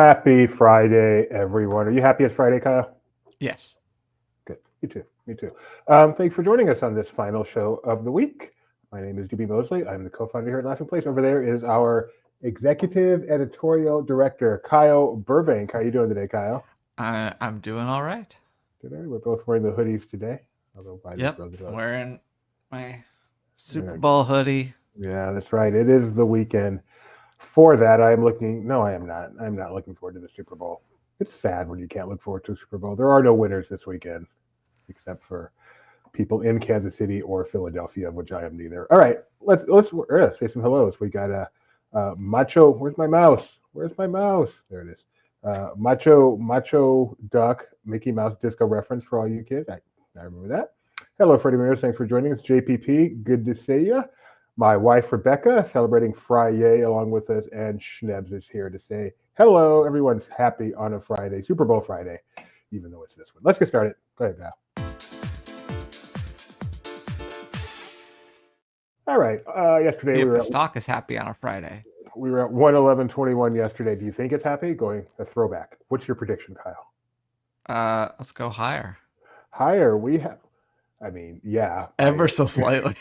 Happy Friday, everyone. Are you happy it's Friday, Kyle? Yes. Good. Me too. Me too. Thanks for joining us on this final show of the week. My name is DB Mosley. I'm the co-founder here at Laughing Place. Over there is our executive editorial director, Kyle Burbank. How are you doing today, Kyle? I'm doing all right. Today, we're both wearing the hoodies today. Although Yep, I'm wearing my Super Bowl hoodie. Yeah, that's right. It is the weekend. For that, I'm looking. No, I am not. I'm not looking forward to the Super Bowl. It's sad when you can't look forward to a Super Bowl. There are no winners this weekend, except for people in Kansas City or Philadelphia, which I am neither. All right, let's say some hellos. We got Macho. Where's my mouse? Where's my mouse? There it is. Macho Duck, Mickey Mouse disco reference for all you kids. I remember that. Hello, Freddie Mears. Thanks for joining us. JPP, good to see you. My wife, Rebecca, celebrating Friday along with us, and Schnebs is here to say hello. Everyone's happy on a Friday, Super Bowl Friday, even though it's this one. Let's get started. Go ahead, Val. All right. Yesterday, the stock is happy on a Friday. We were at 111.21 yesterday. Do you think it's happy? Going a throwback. What's your prediction, Kyle? Let's go higher. Higher? We have. I mean, yeah. Ever so slightly.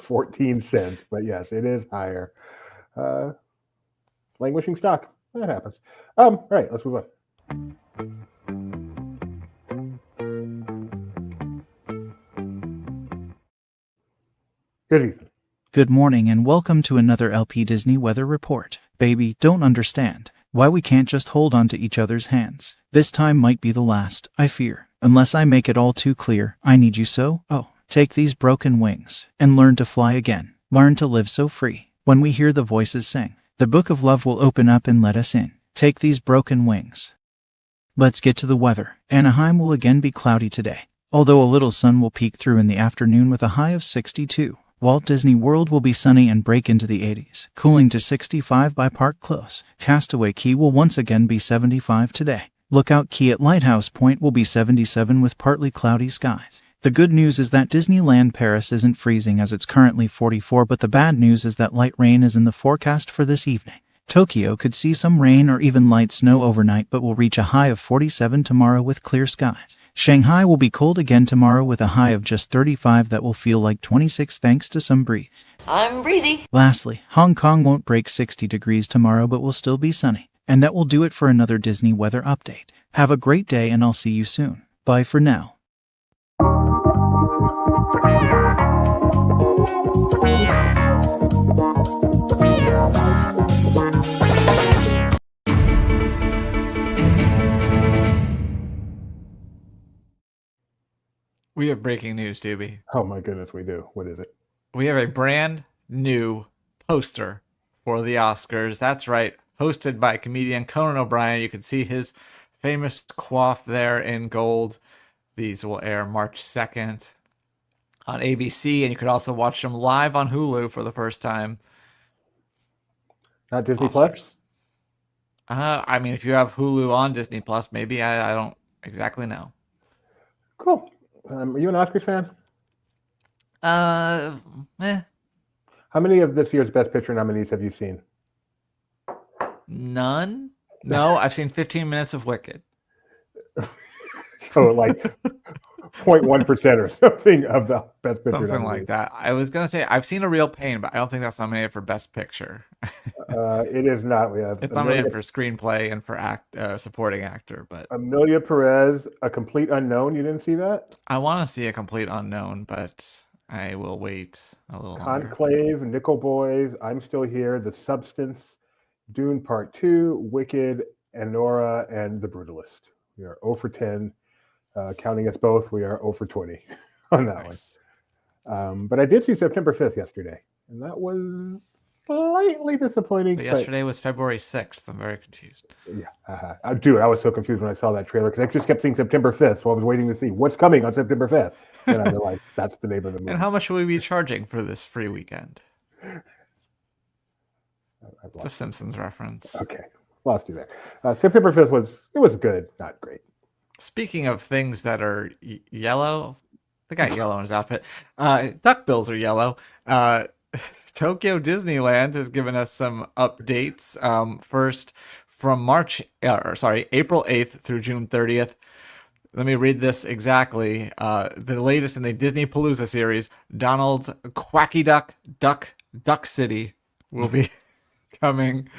14 cents, but yes, it is higher. Languishing stock. That happens. All right, let's move on. Here's Ethan. Good morning and welcome to another LP Disney Weather Report. Baby, don't understand why we can't just hold on to each other's hands. This time might be the last, I fear. Unless I make it all too clear, I need you so. Oh, take these broken wings and learn to fly again. Learn to live so free. When we hear the voices sing, the book of love will open up and let us in. Take these broken wings. Let's get to the weather. Anaheim will again be cloudy today, although a little sun will peek through in the afternoon with a high of 62. Walt Disney World will be sunny and break into the 80s, cooling to 65 by Park Close. Castaway Cay will once again be 75 today. Lookout Cay at Lighthouse Point will be 77 with partly cloudy skies. The good news is that Disneyland Paris isn't freezing as it's currently 44, but the bad news is that light rain is in the forecast for this evening. Tokyo could see some rain or even light snow overnight but will reach a high of 47 tomorrow with clear skies. Shanghai will be cold again tomorrow with a high of just 35 that will feel like 26 thanks to some breeze. I'm breezy. Lastly, Hong Kong won't break 60 degrees tomorrow but will still be sunny. And that will do it for another Disney weather update. Have a great day and I'll see you soon. Bye for now. We have breaking news, Doobie. Oh my goodness, we do. What is it? We have a brand new poster for the Oscars. That's right, hosted by comedian Conan O'Brien. You can see his famous coif there in gold. These will air March 2nd on ABC, and you could also watch them live on Hulu for the first time. Not Disney Plus? I mean, if you have Hulu on Disney Plus, maybe. I don't exactly know. Cool. Are you an Oscars fan? How many of this year's Best Picture nominees have you seen? None. No, I've seen 15 minutes of Wicked. So like 0.1% or something of the Best Picture Something nominees. like that. I was going to say, I've seen A Real Pain, but I don't think that's nominated for Best Picture. It is not. We have It's nominated for Screenplay and for Supporting Actor. But Amelia Perez, A Complete Unknown. You didn't see that? I want to see A Complete Unknown, but I will wait a little longer. Conclave, Nickel Boys, I'm Still Here, The Substance, Dune Part 2, Wicked, Anora, and The Brutalist. We are 0 for 10. Counting us both, we are 0 for 20 on that one. But I did see September 5th yesterday, and that was slightly disappointing. But yesterday was February 6th. I'm very confused. Yeah. Dude, I was so confused when I saw that trailer because I just kept seeing September 5th, so I was waiting to see what's coming on September 5th. And I realized that's the name of the movie. And how much will we be charging for this free weekend? It's a Simpsons reference. Okay, lost you there. September 5th was good, not great. Speaking of things that are yellow, the guy yellow in his outfit. Duckbills are yellow. Tokyo Disneyland has given us some updates. First, from April 8th through June 30th. Let me read this exactly. The latest in the Disney-Palooza series, Donald's Quacky Duck City will be coming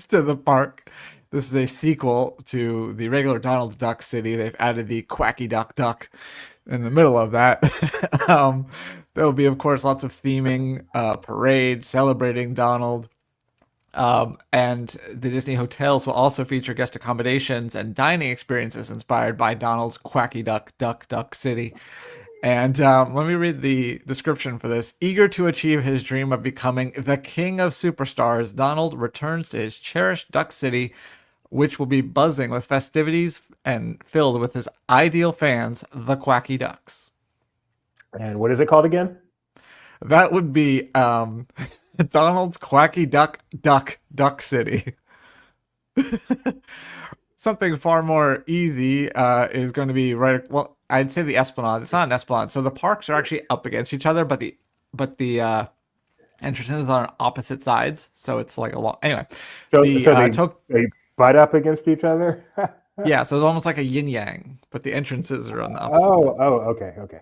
to the park. This is a sequel to the regular Donald's Duck City. They've added the Quacky Duck in the middle of that. There'll be, of course, lots of theming, parades celebrating Donald. And the Disney hotels will also feature guest accommodations and dining experiences inspired by Donald's Quacky Duck City. And let me read the description for this. Eager to achieve his dream of becoming the king of superstars, Donald returns to his cherished Duck City, which will be buzzing with festivities and filled with his ideal fans, the Quacky Ducks. And what is it called again? That would be Donald's Quacky Duck City. Something far more easy is going to be I'd say the Esplanade. It's not an Esplanade. So the parks are actually up against each other, but the entrances are on opposite sides. So it's like a lot. Anyway, they butt up against each other. Yeah, so it's almost like a yin yang, but the entrances are on the opposite side. Okay.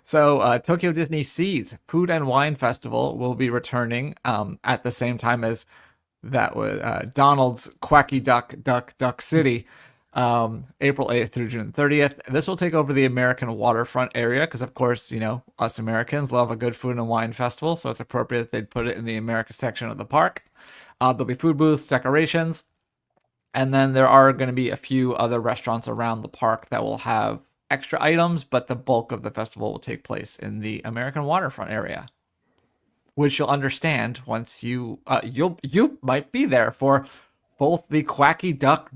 So Tokyo Disney Seas Food and Wine Festival will be returning at the same time as that was Donald's Quacky Duck City, April 8th through June 30th. This will take over the American waterfront area because, of course, us Americans love a good food and wine festival, so it's appropriate that they'd put it in the America section of the park. There'll be food booths, decorations, and then there are going to be a few other restaurants around the park that will have extra items, but the bulk of the festival will take place in the American waterfront area, which you'll understand once you might be there for both the Quacky Duck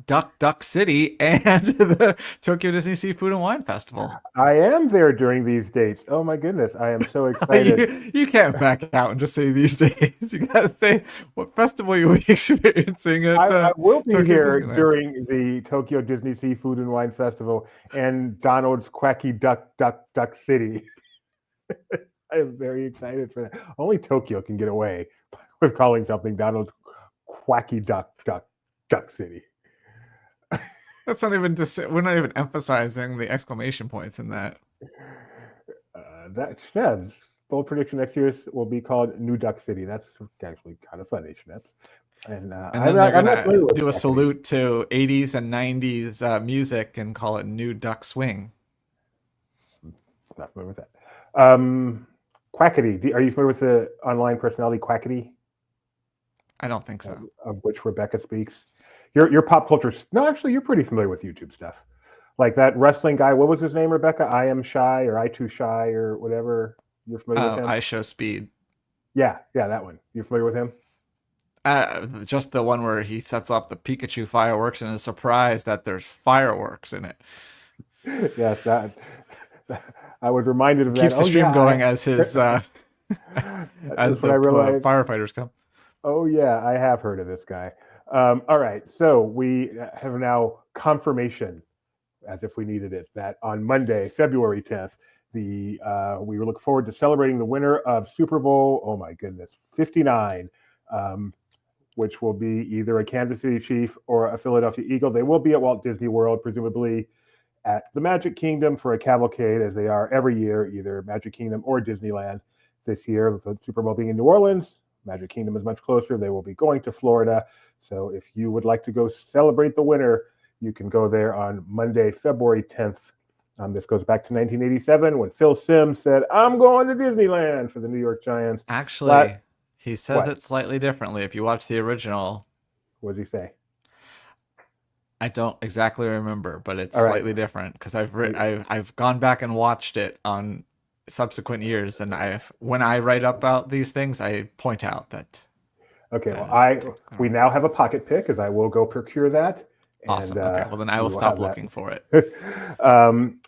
City and the Tokyo Disney Seafood and Wine Festival. I am there during these dates. Oh my goodness, I am so excited. You can't back out and just say these days. You gotta say what festival you'll be experiencing at I will be Tokyo here Disneyland. during the Tokyo Disney Seafood and Wine Festival and Donald's Quacky Duck City. I am very excited for that. Only Tokyo can get away with calling something Donald's Quacky Duck City. That's not even we're not even emphasizing the exclamation points in that. Bold prediction next year will be called New Duck City. That's actually kind of funny, Schnips. And then they're going to do a salute to 80s and 90s music and call it New Duck Swing. Not familiar with that. Quackity. Are you familiar with the online personality Quackity? I don't think so. Of which Rebecca speaks. Your pop culture. No, actually, you're pretty familiar with YouTube stuff. Like that wrestling guy. What was his name, Rebecca? I Am Shy or I Too Shy or whatever. You're familiar with him? I Show Speed. Yeah, that one. You're familiar with him? Just the one where he sets off the Pikachu fireworks and is surprised that there's fireworks in it. Yes, that. I was reminded of that. Keeps the stream going as his as the firefighters come. Oh yeah, I have heard of this guy. All right, so we have now confirmation, as if we needed it, that on Monday, February 10th, we look forward to celebrating the winner of Super Bowl. Oh my goodness, 59, which will be either a Kansas City Chief or a Philadelphia Eagle. They will be at Walt Disney World, presumably at the Magic Kingdom for a cavalcade, as they are every year, either Magic Kingdom or Disneyland. This year, with the Super Bowl being in New Orleans, Magic Kingdom is much closer. They will be going to Florida. So if you would like to go celebrate the winner, you can go there on Monday, February 10th. This goes back to 1987 when Phil Simms said, "I'm going to Disneyland" for the New York Giants. Actually, he says it slightly differently. If you watch the original, what does he say? I don't exactly remember, but it's slightly different because I've gone back and watched it on subsequent years, and when I write up about these things, I point out that. Okay, we now have a pocket pick, as I will go procure that. Awesome. Okay, well then I will stop looking for it.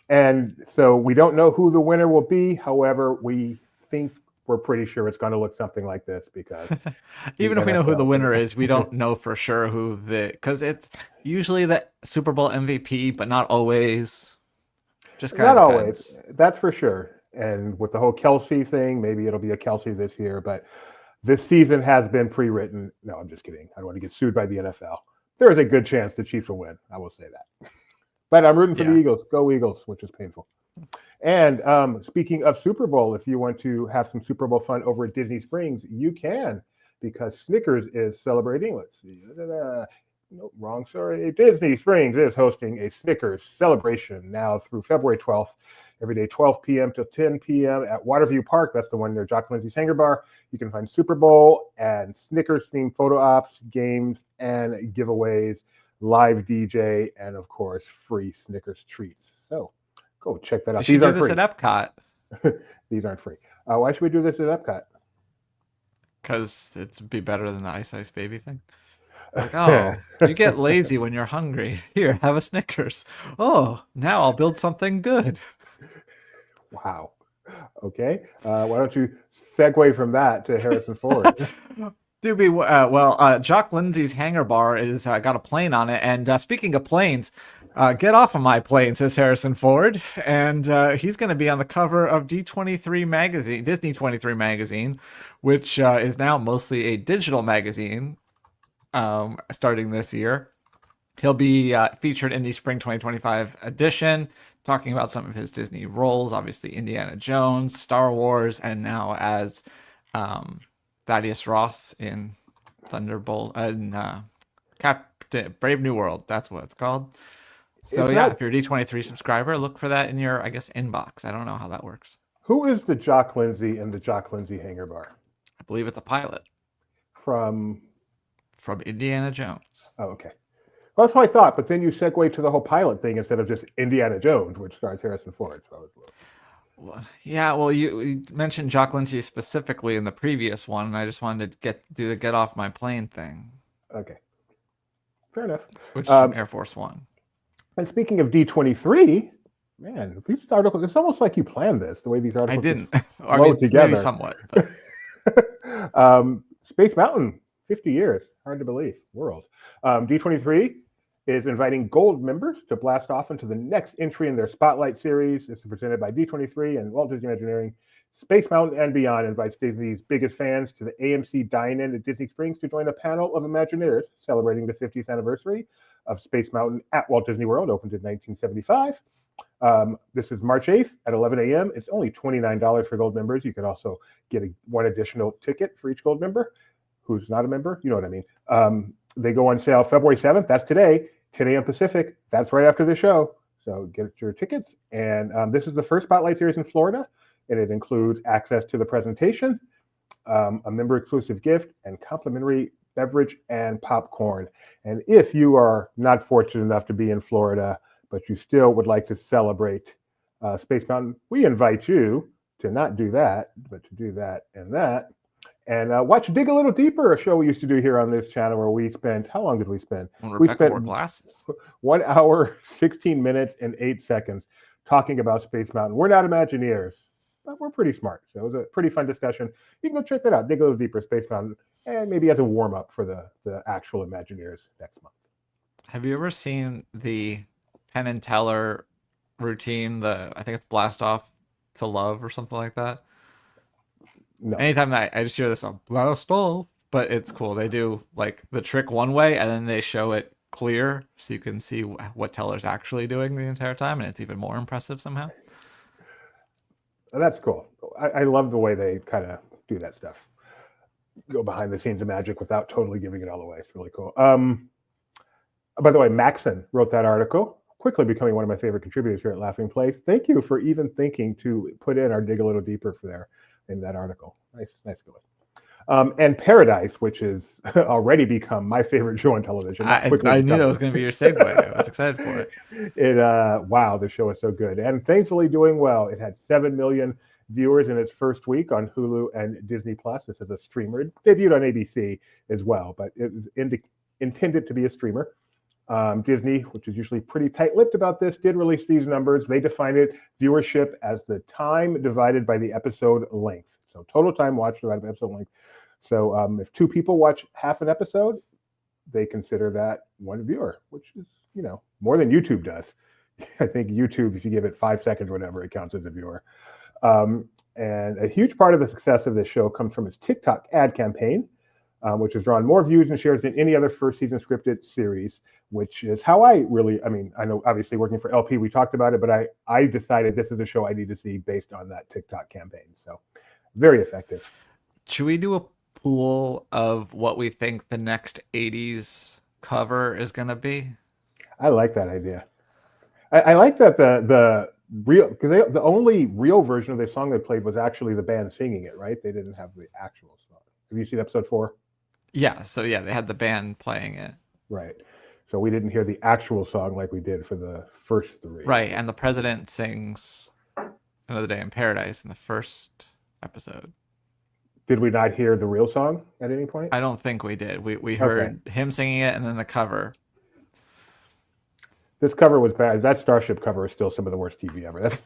And so we don't know who the winner will be. However, we think we're pretty sure it's going to look something like this because even if we know who the winner is, we don't know for sure because it's usually the Super Bowl MVP, but not always. Just kind not of always. That's for sure. And with the whole Kelsey thing, maybe it'll be a Kelsey this year, but this season has been pre-written. No, I'm just kidding. I don't want to get sued by the NFL. there is a good chance the Chiefs will win. I will say that. But I'm rooting for the Eagles. Go Eagles, which is painful. And speaking of Super Bowl, if you want to have some Super Bowl fun over at Disney Springs, you can, because Snickers is celebrating. Let's see. Nope, wrong. Sorry. Disney Springs is hosting a Snickers celebration now through February 12th, every day, 12 p.m. to 10 p.m. at Waterview Park. That's the one near Jock Lindsay's Hangar Bar. You can find Super Bowl and Snickers-themed photo ops, games, and giveaways, live DJ, and, of course, free Snickers treats. So go check that out. We should do this at Epcot. These aren't free. Why should we do this at Epcot? Because it'd be better than the Ice Baby thing. Like, oh, you get lazy when you're hungry. Here, have a Snickers. Oh, now I'll build something good. Wow. Okay. Why don't you segue from that to Harrison Ford? Jock Lindsay's Hangar Bar is got a plane on it. And speaking of planes, get off of my plane, says Harrison Ford. And he's going to be on the cover of D23 magazine, Disney 23 magazine, which is now mostly a digital magazine. Starting this year, he'll be featured in the Spring 2025 edition, talking about some of his Disney roles, obviously Indiana Jones, Star Wars, and now as Thaddeus Ross in Thunderbolt and Captain Brave New World. That's what it's called. So if you're a D23 subscriber, look for that in your, I guess, inbox. I don't know how that works. Who is the Jock Lindsay in the Jock Lindsay Hangar Bar? I believe it's a pilot From Indiana Jones. Oh, okay. Well, that's what I thought, but then you segue to the whole pilot thing instead of just Indiana Jones, which stars Harrison Ford. So I was you mentioned Jock Lindsay specifically in the previous one, and I just wanted to do the get off my plane thing. Okay. Fair enough. Which is from Air Force One. And speaking of D23, man, these articles, it's almost like you planned this, the way these articles I didn't. I mean, together. Maybe somewhat. But... Space Mountain, 50 years. Hard to believe. World. D23 is inviting gold members to blast off into the next entry in their Spotlight series. This is presented by D23 and Walt Disney Imagineering. Space Mountain and Beyond invites Disney's biggest fans to the AMC Dine-In at Disney Springs to join a panel of Imagineers celebrating the 50th anniversary of Space Mountain at Walt Disney World, opened in 1975. This is March 8th at 11 a.m. It's only $29 for gold members. You can also get one additional ticket for each gold member who's not a member. You know what I mean. They go on sale February 7th. That's today, 10 a.m. Pacific. That's right after the show. So get your tickets. And this is the first Spotlight series in Florida, and it includes access to the presentation, a member-exclusive gift, and complimentary beverage and popcorn. And if you are not fortunate enough to be in Florida, but you still would like to celebrate Space Mountain, we invite you to not do that, but to do that and that. And watch Dig a Little Deeper, a show we used to do here on this channel where we spent, how long did we spend? We spent glasses. 1 hour, 16 minutes, and 8 seconds talking about Space Mountain. We're not Imagineers, but we're pretty smart. So it was a pretty fun discussion. You can go check that out, Dig a Little Deeper, Space Mountain, and maybe as a warm-up for the actual Imagineers next month. Have you ever seen the Penn and Teller routine? I think it's Blast Off to Love or something like that. No. Anytime I just hear this on Blast Off, but it's cool. They do like the trick one way and then they show it clear so you can see what Teller's actually doing the entire time, and it's even more impressive somehow. That's cool. I love the way they kind of do that stuff. Go behind the scenes of magic without totally giving it all away. It's really cool. By the way, Maxon wrote that article, quickly becoming one of my favorite contributors here at Laughing Place. Thank you for even thinking to put in our Dig a Little Deeper for there in that article. Nice going. And Paradise, which has already become my favorite show on television. I knew that was going to be your segue. I was excited for it. Wow, the show is so good. And thankfully doing well. It had 7 million viewers in its first week on Hulu and Disney+. This is a streamer. It debuted on ABC as well, but it was intended to be a streamer. Disney, which is usually pretty tight-lipped about this, did release these numbers. They defined it, viewership, as the time divided by the episode length. So total time watched divided by episode length. So if 2 people watch half an episode, they consider that 1 viewer, which is, more than YouTube does. I think YouTube, if you give it 5 seconds or whatever, it counts as a viewer. And a huge part of the success of this show comes from its TikTok ad campaign. which has drawn more views and shares than any other first season scripted series, which is how I know obviously working for LP, we talked about it, but I decided this is a show I need to see based on that TikTok campaign. So very effective. Should we do a pool of what we think the next 80s cover is going to be? I like that idea. I like that the real, because the only real version of the song they played was actually the band singing it, right? They didn't have the actual song. Have you seen episode 4? Yeah, so yeah, they had the band playing it. Right. So we didn't hear the actual song like we did for the first 3. Right, and the president sings Another Day in Paradise in the first episode. Did we not hear the real song at any point? I don't think we did. We heard him singing it and then the cover. This cover was bad. That Starship cover is still some of the worst TV ever. That's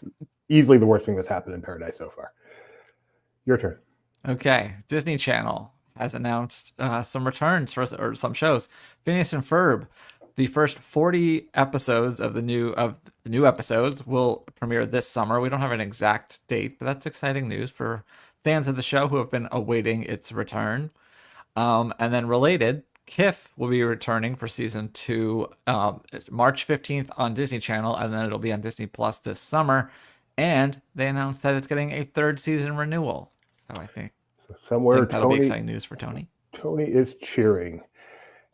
easily the worst thing that's happened in Paradise so far. Your turn. Okay, Disney Channel has announced some returns for some shows. Phineas and Ferb, the first 40 episodes of the new episodes will premiere this summer. We don't have an exact date, but that's exciting news for fans of the show who have been awaiting its return. And then related, Kiff will be returning for season 2. It's March 15th on Disney Channel, and then it'll be on Disney Plus this summer. And they announced that it's getting a 3rd season renewal. So I think that'll be exciting news for Tony. Tony is cheering.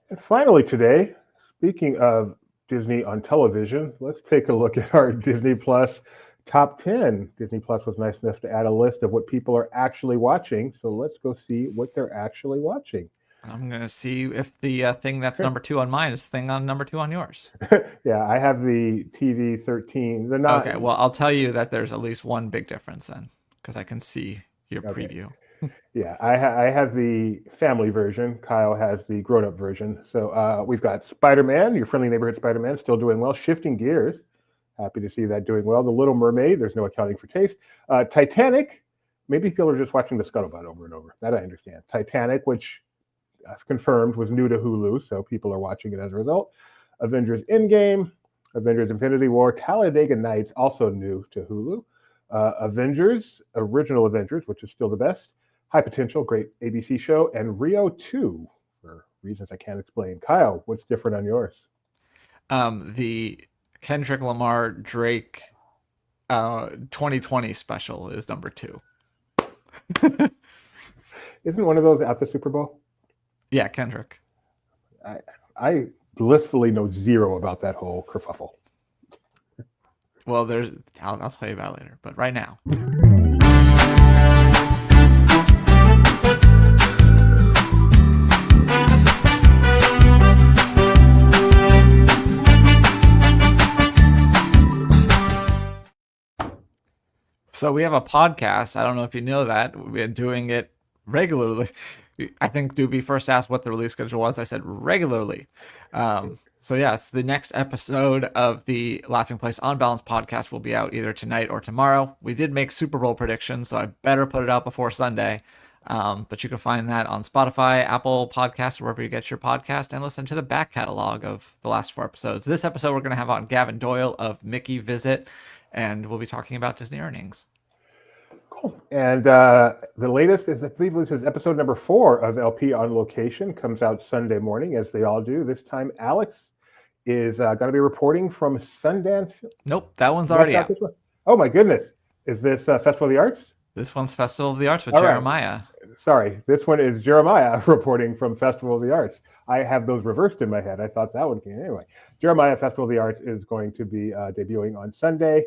And finally today, speaking of Disney on television, let's take a look at our Disney Plus top 10. Disney Plus was nice enough to add a list of what people are actually watching. So let's go see what they're actually watching. I'm going to see if the thing that's number 2 on mine is the thing on number 2 on yours. Yeah, I have the TV 13. Okay, well, I'll tell you that there's at least one big difference then, because I can see your preview. Yeah, I have the family version. Kyle has the grown-up version. So we've got Spider-Man, your friendly neighborhood Spider-Man, still doing well. Shifting Gears, happy to see that doing well. The Little Mermaid, there's no accounting for taste. Titanic, maybe people are just watching the scuttlebutt over and over. That I understand. Titanic, which confirmed was new to Hulu, so people are watching it as a result. Avengers Endgame, Avengers Infinity War, Talladega Nights, also new to Hulu. Avengers, Original Avengers, which is still the best. High Potential, great ABC show. And Rio 2, for reasons I can't explain. Kyle, what's different on yours? The Kendrick Lamar Drake 2020 special is number 2. Isn't one of those at the Super Bowl? Yeah, Kendrick. I blissfully know zero about that whole kerfuffle. Well, I'll tell you about it later, but right now. So we have a podcast. I don't know if you know that. We've been doing it regularly. I think Doobie first asked what the release schedule was. I said regularly. So yes, the next episode of the Laughing Place On Balance podcast will be out either tonight or tomorrow. We did make Super Bowl predictions, so I better put it out before Sunday. But you can find that on Spotify, Apple Podcasts, wherever you get your podcast, and listen to the back catalog of the last 4 episodes. This episode, we're going to have on Gavin Doyle of Mickey Visit, and we'll be talking about Disney earnings. Cool. And the latest is, I believe this is episode number 4 of LP on Location. Comes out Sunday morning, as they all do. This time, Alex is going to be reporting from Sundance. Nope, that one's already out. Oh, my goodness. Is this Festival of the Arts? This one's Festival of the Arts with all Jeremiah. Right. Sorry, this one is Jeremiah reporting from Festival of the Arts. I have those reversed in my head. I thought that one came. Anyway, Jeremiah, Festival of the Arts is going to be debuting on Sunday.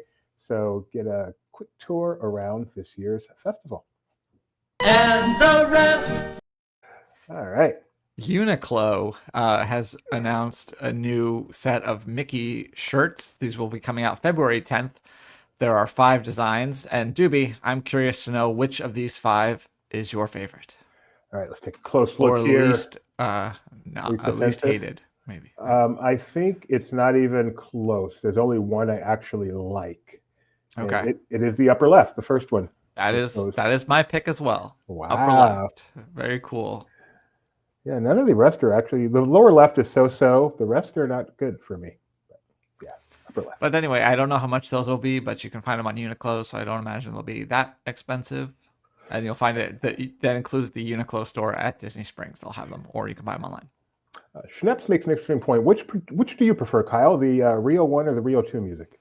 So get a quick tour around this year's festival. And the rest. All right. Uniqlo has announced a new set of Mickey shirts. These will be coming out February 10th. There are 5 designs. And Doobie, I'm curious to know which of these 5 is your favorite. All right, let's take a close look here. Or at least hated, maybe. I think it's not even close. There's only one I actually like. Okay. It is the upper left, the first one. That is my pick as well. Wow. Upper left. Very cool. Yeah, none of the rest are actually, the lower left is so-so. The rest are not good for me. But yeah, upper left. But anyway, I don't know how much those will be, but you can find them on Uniqlo, so I don't imagine they'll be that expensive. and you'll find it. That includes the Uniqlo store at Disney Springs. They'll have them, or you can buy them online. Schneps makes an interesting point. Which do you prefer, Kyle? The Rio 1 or the Rio 2 music?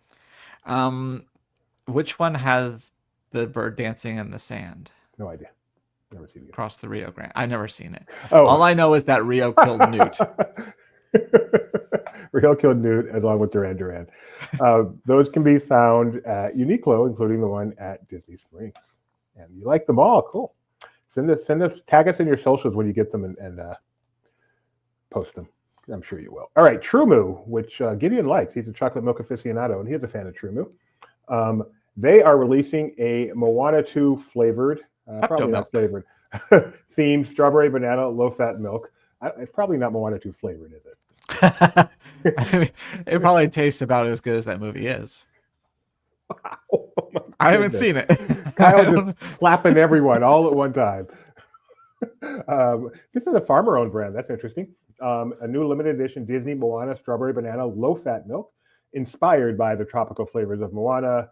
Which one has the bird dancing in the sand? No idea. Never seen it. Across the Rio Grande. I've never seen it. Oh. All I know is that Rio killed Newt. Rio killed Newt along with Duran Duran. Those can be found at Uniqlo, including the one at Disney Springs. And you like them all? Cool. Send us, tag us in your socials when you get them and post them. I'm sure you will. All right, True Moo, which Gideon likes. He's a chocolate milk aficionado, and he is a fan of True Moo. They are releasing a Moana 2 flavored, probably not flavored, themed strawberry banana low-fat milk. It's probably not Moana 2 flavored, is it? I mean, it probably tastes about as good as that movie is. Oh, I haven't seen it. Kyle just slapping everyone all at one time. This is a farmer-owned brand. That's interesting. A new limited edition Disney Moana strawberry banana low-fat milk, inspired by the tropical flavors of Moana,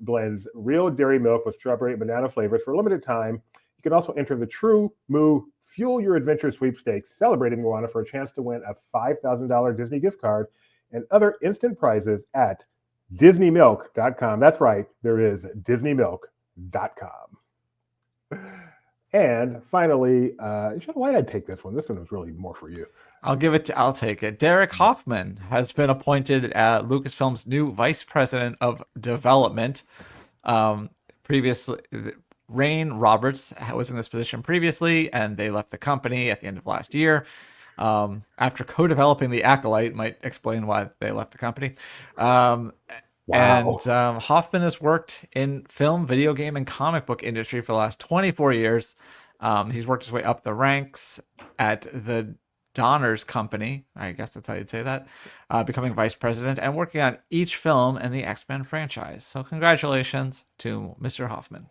blends real dairy milk with strawberry and banana flavors for a limited time. You can also enter the True Moo Fuel Your Adventure sweepstakes, celebrating Moana, for a chance to win a $5,000 Disney gift card and other instant prizes at DisneyMilk.com. That's right, there is DisneyMilk.com. And finally, why did I take this one? This one was really more for you. I'll take it. Derek Hoffman has been appointed Lucasfilm's new vice president of development. Previously, Rain Roberts was in this position previously, and they left the company at the end of last year. After co-developing The Acolyte, might explain why they left the company. Wow. And Hoffman has worked in film, video game, and comic book industry for the last 24 years. He's worked his way up the ranks at the Donner's company, I guess that's how you'd say that, becoming vice president and working on each film in the X-Men franchise. So congratulations to Mr. Hoffman.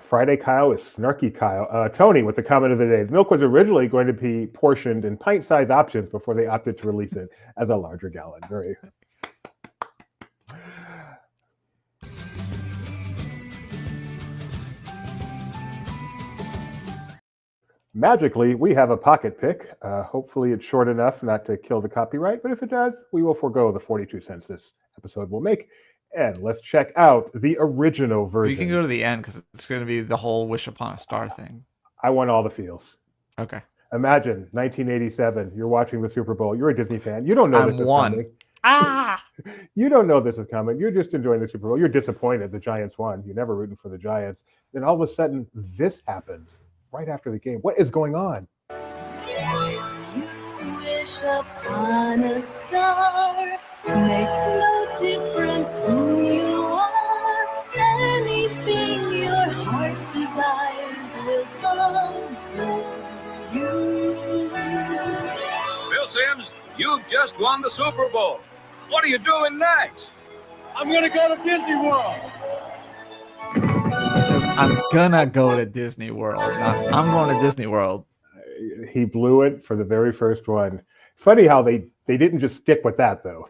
Friday Kyle is Snarky Kyle. Tony with the comment of the day. The milk was originally going to be portioned in pint-sized options before they opted to release it as a larger gallon. Very... Magically, we have a pocket pick. Hopefully it's short enough not to kill the copyright, but if it does, we will forego the 42 cents this episode will make. And let's check out the original version. You can go to the end because it's going to be the whole Wish Upon a Star thing. I want all the feels. Okay. Imagine 1987. You're watching the Super Bowl. You're a Disney fan. You don't know this is coming. You don't know this is coming. You're just enjoying the Super Bowl. You're disappointed the Giants won. You're never rooting for the Giants. Then all of a sudden, this happens right after the game. What is going on? You wish upon a star, makes no difference who you are. Anything your heart desires will come to you. Phil Simms, you've just won the Super Bowl. What are you doing next? I'm going to go to Disney World. He says, I'm gonna go to Disney World. Not, I'm going to Disney World. He blew it for the very first one. Funny how they didn't just stick with that, though.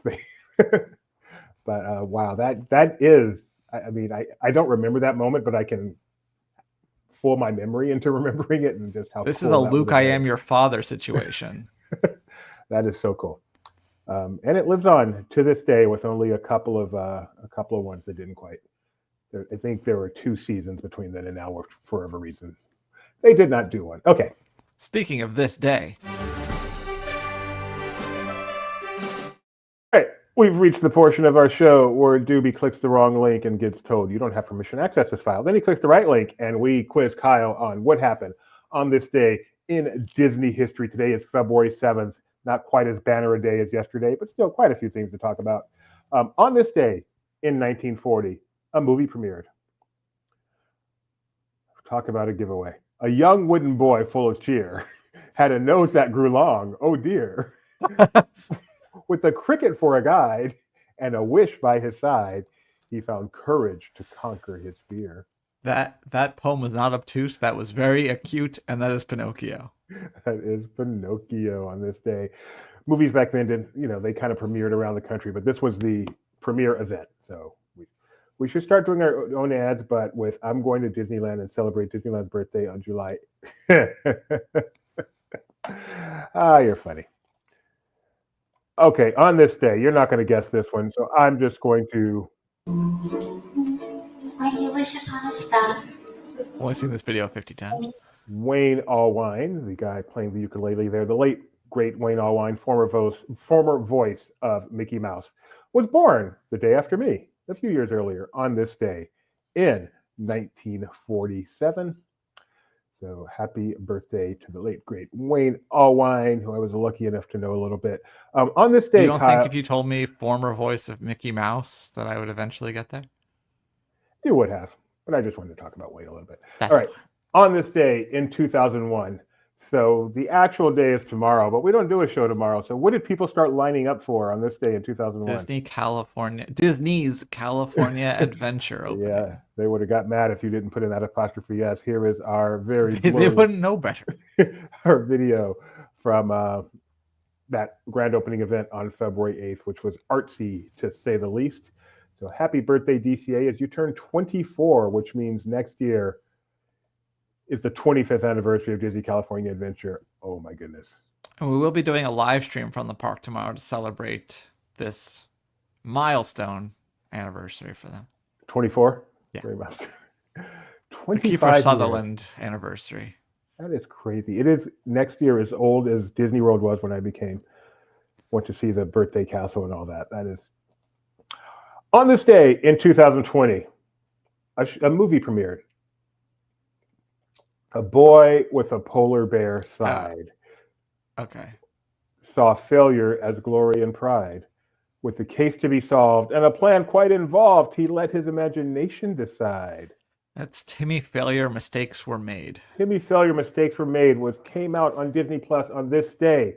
But wow, that is, I mean, I don't remember that moment, but I can fool my memory into remembering it, and just how this cool is a that Luke, was. I am your father situation. That is so cool. And it lives on to this day with only a couple of ones that didn't quite. I think there were 2 seasons between then and now, for whatever reason they did not do one. Okay. Speaking of this day. All right. We've reached the portion of our show where Doobie clicks the wrong link and gets told you don't have permission to access this file. Then he clicks the right link and we quiz Kyle on what happened on this day in Disney history. Today is February 7th. Not quite as banner a day as yesterday, but still quite a few things to talk about. On this day in 1940, a movie premiered. Talk about a giveaway. A young wooden boy full of cheer had a nose that grew long. Oh dear. With a cricket for a guide and a wish by his side, he found courage to conquer his fear. That poem was not obtuse. That was very acute, and that is Pinocchio. That is Pinocchio on this day. Movies back then didn't, they kind of premiered around the country, but this was the premiere event. So We should start doing our own ads, but with I'm going to Disneyland and celebrate Disneyland's birthday on July. You're funny. Okay, on this day, you're not going to guess this one, so I'm just going to. When you wish upon a star. I've only seen this video 50 times. Wayne Allwine, the guy playing the ukulele there, the late great Wayne Allwine, former voice of Mickey Mouse, was born the day after me, a few years earlier, on this day in 1947. So happy birthday to the late great Wayne Allwine, who I was lucky enough to know a little bit. On this day, You don't Kyle, think if you told me former voice of Mickey Mouse that I would eventually get there? you would have, but I just wanted to talk about Wayne a little bit. That's All right. fine. On this day in 2001, so the actual day is tomorrow, but we don't do a show tomorrow. So what did people start lining up for on this day in 2001? Disney's California Adventure opening. Yeah, they would have got mad if you didn't put in that apostrophe S. Here is our very They blurry, wouldn't know better. our video from that grand opening event on February 8th, which was artsy to say the least. So happy birthday, DCA, as you turn 24, which means next year is the 25th anniversary of Disney California Adventure. Oh my goodness. And we will be doing a live stream from the park tomorrow to celebrate this milestone anniversary for them. 24? Yeah. Very much. The 25 Kiefer years. Sutherland anniversary. That is crazy. It is next year as old as Disney World was when I went to see the birthday castle and all that. That is. On this day in 2020, a movie premiered. A boy with a polar bear side Okay. saw failure as glory and pride. With the case to be solved and a plan quite involved, he let his imagination decide. That's Timmy Failure, Mistakes Were Made. Timmy Failure, Mistakes Were Made came out on Disney Plus on this day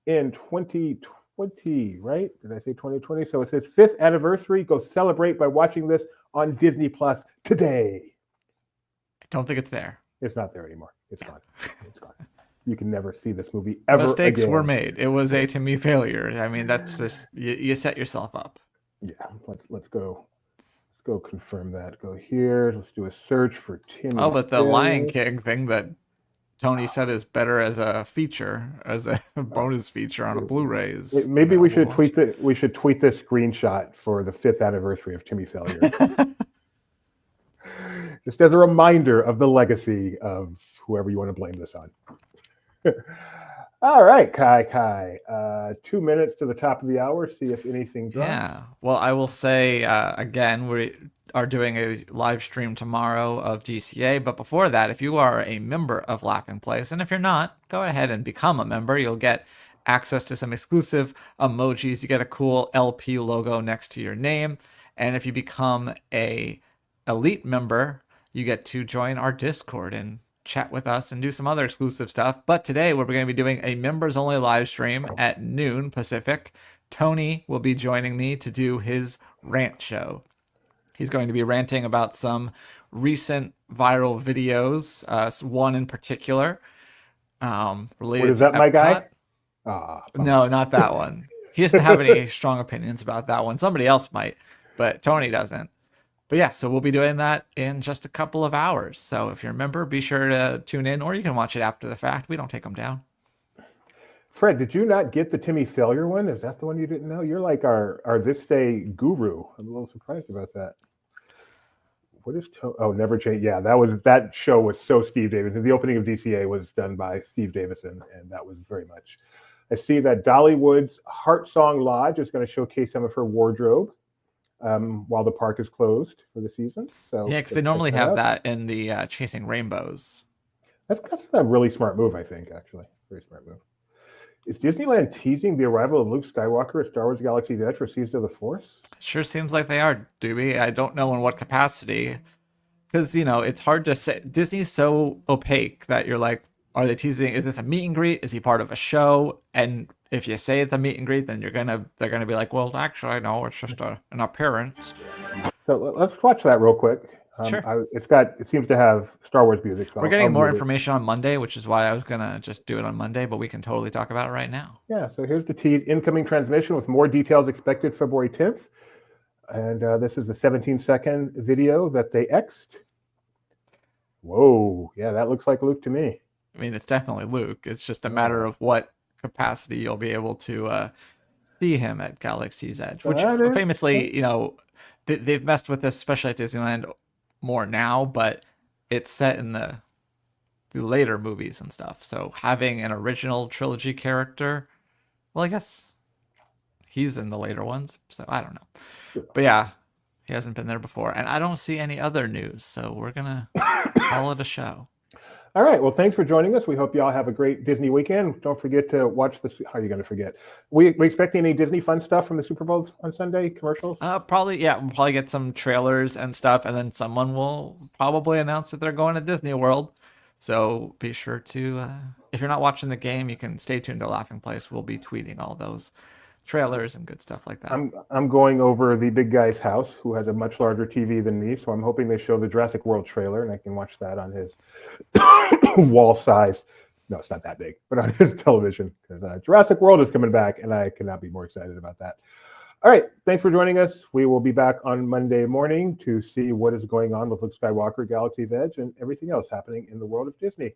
in 2020, right? Did I say 2020? So it's his 5th anniversary. Go celebrate by watching this on Disney Plus today. I don't think it's there. It's not there anymore. It's gone. It's gone. You can never see this movie ever Mistakes again. were made. It was a Timmy Failure. I mean, that's just you set yourself up. Yeah, let's go. Let's go confirm that. Go here. Let's do a search for Timmy. Oh, but the Failure. Lion King thing that Tony said is better as a feature, as a bonus feature on a Blu-ray is. Maybe we should available. tweet it. We should tweet this screenshot for the 5th anniversary of Timmy Failure. Just as a reminder of the legacy of whoever you want to blame this on. All right, Kai. 2 minutes to the top of the hour. See if anything drops. Yeah. Well, I will say again, we are doing a live stream tomorrow of DCA. But before that, if you are a member of Laughing Place, and if you're not, go ahead and become a member. You'll get access to some exclusive emojis. You get a cool LP logo next to your name. And if you become a elite member, you get to join our Discord and chat with us and do some other exclusive stuff. But today we're going to be doing a members only live stream at noon Pacific. Tony will be joining me to do his rant show. He's going to be ranting about some recent viral videos, one in particular related Is that to my Epcot. guy? No, not that one. He doesn't have any strong opinions about that one. Somebody else might, but Tony doesn't. But yeah, so we'll be doing that in just a couple of hours. So if you're a member, be sure to tune in, or you can watch it after the fact. We don't take them down. Fred, did you not get the Timmy Failure one? Is that the one you didn't know? You're like our this day guru. I'm a little surprised about that. What is Never Change? Yeah, that show was so Steve Davison. The opening of DCA was done by Steve Davison, and that was very much. I see that Dollywood's Heart Song Lodge is going to showcase some of her wardrobe while the park is closed for the season. So Yeah, because they normally have that in the Chasing Rainbows. That's a really smart move, I think, actually. Very smart move. Is Disneyland teasing the arrival of Luke Skywalker at Star Wars Galaxy's Edge for Season of the Force? Sure seems like they are, Doobie. I don't know in what capacity. Because, it's hard to say. Disney's so opaque that you're like, are they teasing? Is this a meet and greet? Is he part of a show? And if you say it's a meet and greet, then they're gonna be like, well, actually, no, it's just an appearance. So let's watch that real quick. Sure. It seems to have Star Wars music. So We're getting more mute it. information on Monday, which is why I was gonna just do it on Monday, but we can totally talk about it right now. Yeah, so here's the tease. Incoming transmission with more details expected February 10th. And this is the 17-second video that they X'd. Whoa, yeah, that looks like Luke to me. I mean, it's definitely Luke. It's just a matter of what capacity you'll be able to see him at Galaxy's Edge, which famously, they've messed with this, especially at Disneyland, more now, but it's set in the later movies and stuff. So having an original trilogy character, well, I guess he's in the later ones, so I don't know. But yeah, he hasn't been there before, and I don't see any other news, so we're gonna call it a show. All right. Well, thanks for joining us. We hope you all have a great Disney weekend. Don't forget to watch the. How are you going to forget? We expecting any Disney fun stuff from the Super Bowls on Sunday? Commercials? Probably. Yeah, we'll probably get some trailers and stuff, and then someone will probably announce that they're going to Disney World. So be sure to, if you're not watching the game, you can stay tuned to Laughing Place. We'll be tweeting all those trailers and good stuff like that. I'm going over the big guy's house, who has a much larger TV than me, so I'm hoping they show the Jurassic World trailer and I can watch that on his wall size. No, it's not that big, but on his television, because Jurassic World is coming back, and I cannot be more excited about that. All right, thanks for joining us. We will be back on Monday morning to see what is going on with Luke Skywalker, Galaxy's Edge, and everything else happening in the world of Disney.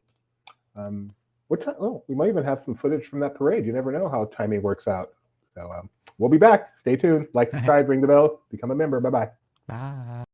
What time? Oh, we might even have some footage from that parade. You never know how timing works out. So we'll be back. Stay tuned. Like, subscribe, ring the bell, become a member. Bye-bye. Bye.